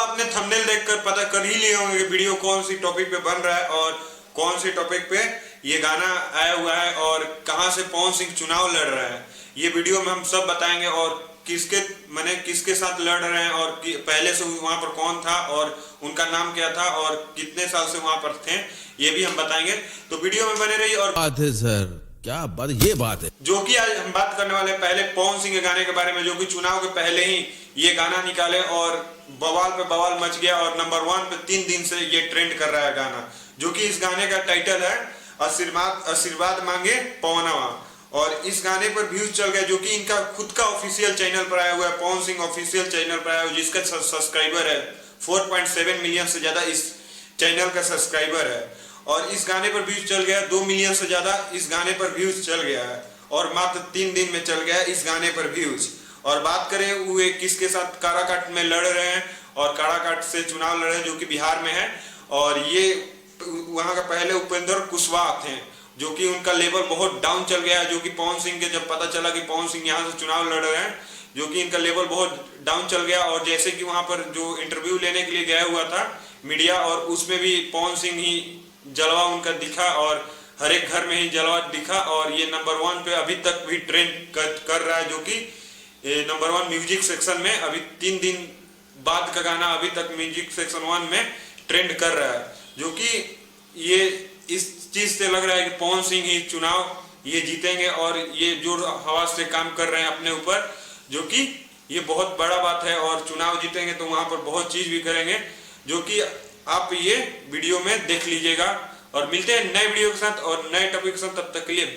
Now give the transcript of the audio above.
आपने थंबनेल देखकर पता कर ही लिए होंगे कि वीडियो कौन सी टॉपिक पे बन रहा है और कौन सी टॉपिक पे ये गाना आया हुआ है और कहां से पवन सिंह चुनाव लड़ रहा है। ये वीडियो में हम सब बताएंगे और किसके साथ लड़ रहे हैं और पहले से वहां पर कौन था और उनका नाम क्या था और कितने साल से वहां पर थे, ये भी हम बताएंगे। तो वीडियो में बने रहिए। और बात है सर, क्या बात, ये बात है जो कि आज हम बात करने वाले पहले पवन सिंह के गाने के बारे में, जो कि चुनाव के पहले ही ये गाना निकाले और बवाल पे बवाल मच गया और नंबर 1 पे 3 दिन से ये ट्रेंड कर रहा है गाना। जो कि इस गाने का टाइटल है आशीर्वाद मांगे पवनवा। और इस गाने पर व्यूज चल गया, जो कि इनका खुद का ऑफिशियल चैनल पर आया हुआ है, पवन सिंह ऑफिशियल चैनल पर आया हुआ है, जिसका सब्सक्राइबर है 4.7 मिलियन से ज्यादा इस चैनल का सब्सक्राइबर है। और इस गाने पर व्यूज चल गया 2 मिलियन से ज्यादा इस गाने पर व्यूज चल गया है और मात्र 3 दिन में चल गया इस गाने पर व्यूज। और बात करें वे किसके साथ काराकाट में लड़ रहे हैं और काराकाट से चुनाव लड़ रहे हैं, जो कि बिहार में है। और ये वहां का पहले उपेंद्र कुशवाहा थे, जो कि उनका लेवल बहुत डाउन चल गया है। जो कि पवन सिंह के जब पता चला कि पवन सिंह यहाँ से चुनाव लड़ रहे हैं, जो कि इनका लेवल बहुत डाउन चल गया। और जैसे कि वहां पर जो इंटरव्यू लेने के लिए गया हुआ था मीडिया, और उसमें भी पवन सिंह ही जलवा उनका दिखा और हर एक घर में ही जलवा दिखा। और ये नंबर 1 पे अभी तक भी ट्रेंड कर रहा है, जो कि नंबर 1 म्यूजिक सेक्शन में अभी 3 दिन बाद का गाना अभी तक म्यूजिक सेक्शन 1 में ट्रेंड कर रहा है। जो कि ये इस चीज से लग रहा है कि पवन सिंह ही चुनाव ये जीतेंगे और ये जोर हवास से काम कर रहे हैं अपने ऊपर, जो कि ये बहुत बड़ा बात है। और चुनाव जीतेंगे तो वहां पर बहुत चीज भी करेंगे, जो कि आप ये वीडियो में देख लीजिएगा। और मिलते हैं नए वीडियो के साथ और नए टॉपिक के साथ, तब तक के लिए बाय।